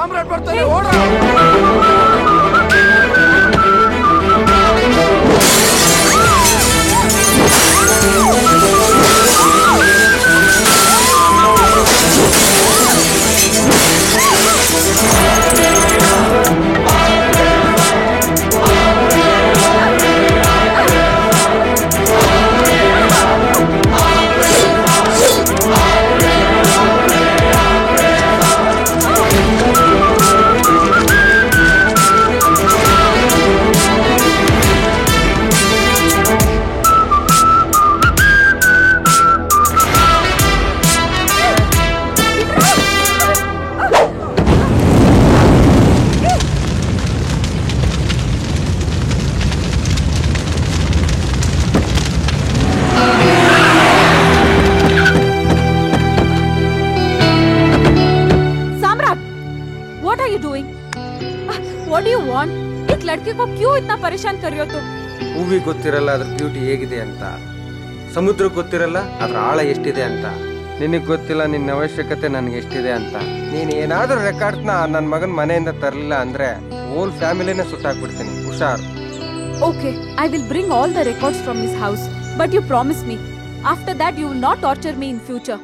ಸಾಮ್ರಾಟ್ ಬರ್ತಾನೆ, ಓಡ. ಪರೇಶಾನ್ ಕರೆಯೋ ತು. ಹೂವಿಗೆ ಗೊತ್ತಿರಲ್ಲ ಅದ್ರ ಬ್ಯೂಟಿ ಹೇಗಿದೆ ಅಂತ, ಸಮುದ್ರಕ್ಕೆ ಗೊತ್ತಿರಲ್ಲ ಅದ್ರ ಆಳ ಎಷ್ಟಿದೆ ಅಂತ, ನಿನಗೆ ಗೊತ್ತಿಲ್ಲ ನಿನ್ನ ಅವಶ್ಯಕತೆ ನನ್ಗೆ ಎಷ್ಟಿದೆ ಅಂತ. ನೀನ್ ಏನಾದ್ರೂ ರೆಕಾರ್ಡ್ಸ್ನ ನನ್ನ ಮಗನ್ ಮನೆಯಿಂದ ತರಲಿಲ್ಲ ಅಂದ್ರೆ ಹೋಲ್ ಫ್ಯಾಮಿಲಿನ ಸುಟ್ಟಾಕ್ಬಿಡ್ತೀನಿ, ಹುಷಾರ್. Okay, I will bring all the records from his house, but you promise me after that you will not torture me in future.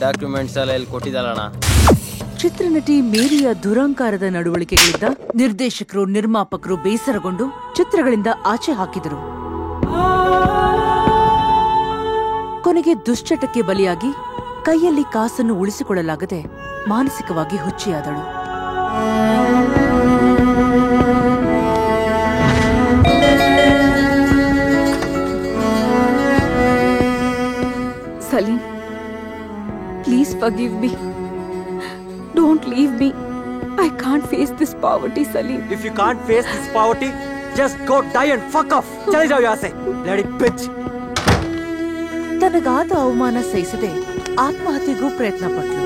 Documents ಎಲ್ಲ ಇಲ್ಲಿ ಕೊಟ್ಟಿದ್ದಲ್ಲಣ್ಣ. ಚಿತ್ರನಟಿ ಮೇರಿಯ ದುರಂಕಾರದ ನಡವಳಿಕೆಗಳಿಂದ ನಿರ್ದೇಶಕರು ನಿರ್ಮಾಪಕರು ಬೇಸರಗೊಂಡು ಚಿತ್ರಗಳಿಂದ ಆಚೆ ಹಾಕಿದರು. ಕೊನೆಗೆ ದುಶ್ಚಟಕ್ಕೆ ಬಲಿಯಾಗಿ ಕೈಯಲ್ಲಿ ಕಾಸನ್ನು ಉಳಿಸಿಕೊಳ್ಳಲಾಗದೆ ಮಾನಸಿಕವಾಗಿ ಹುಚ್ಚಿಯಾದಳು. Salim, please forgive me. Don't leave me. I can't face this poverty, Salim. If you can't face this poverty, just go die and fuck off. चले जाओ यहाँ से, bloody bitch. ತನಗಾದ ಅವಮಾನ ಸಹಿಸದೆ ಆತ್ಮಹತ್ಯೆಗೂ ಪ್ರಯತ್ನ ಪಟ್ಟಳು.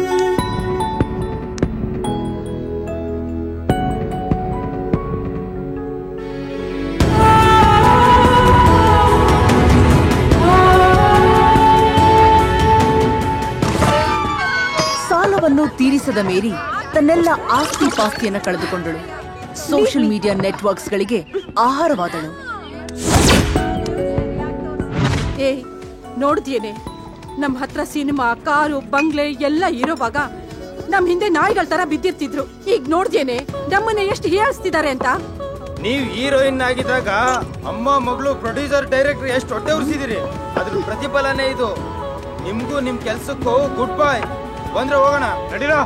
ಸಾಲವನ್ನು ತೀರಿಸದ ಮೇರಿ ತನ್ನೆಲ್ಲ ಆಸ್ತಿ ಪಾಸ್ತಿಯನ್ನ ಕಳೆದುಕೊಂಡಳು. Social media ನೆಟ್ವರ್ಕ್ಸ್ಗಳಿಗೆ ಆಹಾರವಾದಳು. ನೋಡ್ದೇನೆ, ನಮ್ ಹತ್ರ ಸಿನಿಮಾ, ಕಾರು, ಬಂಗ್ಲೆ ಎಲ್ಲ ಇರೋವಾಗ ನಮ್ ಹಿಂದೆ ನಾಯಿಗಳ ತರ ಬಿದ್ದಿರ್ತಿದ್ರು. ಈಗ ನೋಡ್ದೇನೆ ನಮ್ಮನ್ನ ಎಷ್ಟು ಹೀಯಾಳಿಸ್ತಿದ್ದಾರೆ ಅಂತ. ನೀವ್ ಹೀರೋಯಿನ್ ಆಗಿದ್ದಾಗ ಅಮ್ಮ ಮಗಳು ಪ್ರೊಡ್ಯೂಸರ್ ಡೈರೆಕ್ಟರ್ ಎಷ್ಟು ಹೊಟ್ಟೆ ಉರಿಸಿದಿರಿ, ಅದ್ರ ಪ್ರತಿಫಲನೇ ಇದು. ನಿಮ್ಗೂ ನಿಮ್ ಕೆಲ್ಸಕ್ಕೂ ಗುಡ್ ಬಾಯ್. ಬಂದ್ರೆ ಹೋಗೋಣ, ನಡೀರೋ.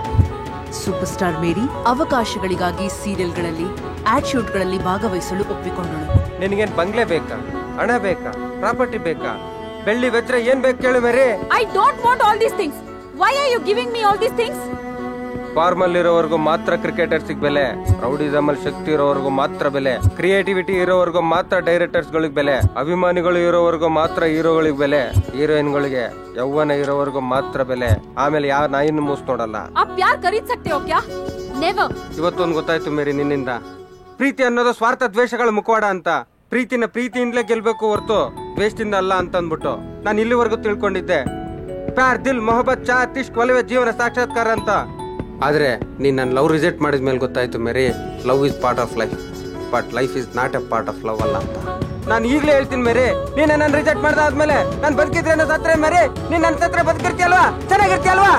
ಸೂಪರ್ ಸ್ಟಾರ್ ಮೇರಿ ಅವಕಾಶಗಳಿಗಾಗಿ ಸೀರಿಯಲ್ಗಳಲ್ಲಿ, ಆಡ್ ಶೂಟ್ಗಳಲ್ಲಿ ಭಾಗವಹಿಸಲು ಒಪ್ಪಿಕೊಂಡಳು. ನಿನಗೇನ್ ಬಂಗ್ಲೆ ಬೇಕಾ, ಹಣ ಬೇಕಾ, ಪ್ರಾಪರ್ಟಿ ಬೇಕಾ, ಬೆಳ್ಳಿ ವಜ್ರ ಏನ್ ಬೇಕು ಕೇಳು ಮೇರಿ. I don't want all these things. Why are you giving me all these things? Formal ಇರೋವರೆಗೂ ಮಾತ್ರ ಕ್ರಿಕೆಟರ್ಸ್ ಬೆಲೆ, ರೌಡಿಸಮ್ ಅಲ್ಲಿ ಶಕ್ತಿ ಇರೋವರೆಗೂ ಮಾತ್ರ ಬೆಲೆ, ಕ್ರಿಯೇಟಿವಿಟಿ ಇರೋವರೆಗೂ ಮಾತ್ರ ಡೈರೆಕ್ಟರ್ಸ್ ಗಳಿಗೆ ಬೆಲೆ, ಅಭಿಮಾನಿಗಳು ಇರೋವರೆಗೂ ಮಾತ್ರ ಹೀರೋಗಳಿಗೆ ಬೆಲೆ, ಹೀರೋಯಿನ್ಗಳಿಗೆ ಯೌವನ ಇರೋವರೆಗೂ ಮಾತ್ರ ಬೆಲೆ. ಆಮೇಲೆ ಯಾವ ನಾಯಿನ ಮೂಸ್ ನೋಡಲ್ಲ. आप प्यार खरीद सकते हो क्या? Never. ಇವತ್ತೊಂದು ಗೊತ್ತಾಯ್ತು ಮೇರಿ ನಿನ್ನಿಂದ, ಪ್ರೀತಿ ಅನ್ನೋದು ಸ್ವಾರ್ಥ ದ್ವೇಷಗಳ ಮುಖವಾಡ ಅಂತ. ಪ್ರೀತಿನ ಪ್ರೀತಿಯಿಂದಲೇ ಗೆಲ್ಬೇಕು ಹೊರತು ದ್ವೇಷದಿಂದ ಅಲ್ಲ ಅಂತ ಅಂದ್ಬಿಟ್ಟು ನಾನು ಇಲ್ಲಿವರೆಗೂ ತಿಳ್ಕೊಂಡಿದ್ದೆ ಪ್ಯಾರ್ ದಿಲ್ ಮೊಹಬ್ಬತ್ ಚಾಹತ್ ಇಷ್ಕ್ ಒಲವೇ ಜೀವನ ಸಾಕ್ಷಾತ್ಕಾರ ಅಂತ. ಆದ್ರೆ ನೀನ್ ನನ್ನ ಲವ್ ರಿಜೆಕ್ಟ್ ಮಾಡಿದ್ಮೇಲೆ ಗೊತ್ತಾಯ್ತು Mary, love is part of life but life is not a part of love ಅಲ್ಲ ಅಂತ. ನಾನು ಈಗಲೇ ಹೇಳ್ತೀನಿ ಮೇರಿ, ನೀನ್ ನನ್ನ ರಿಜೆಕ್ಟ್ ಮಾಡ್ದಾದ್ಮೇಲೆ ನಾನು ಬದುಕಿದ್ರೆ ಸತ್ರೆ ಮೇರಿ, ನೀನ್ ನನ್ನ ಸತ್ರೆ ಬದುಕಿರ್ತೀಯಲ್ವಾ, ಚೆನ್ನಾಗಿರ್ತೀಯಲ್ವಾ?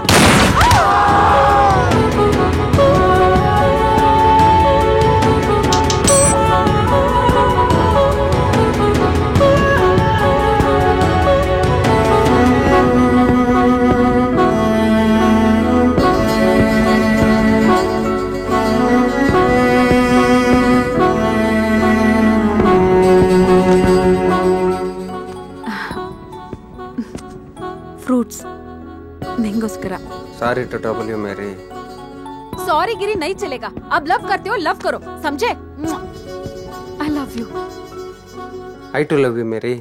Sorry to trouble you Mary. Sorry गिरी नहीं चलेगा, अब लव करते हो लव करो, समझे? I love you. I too love you मेरी।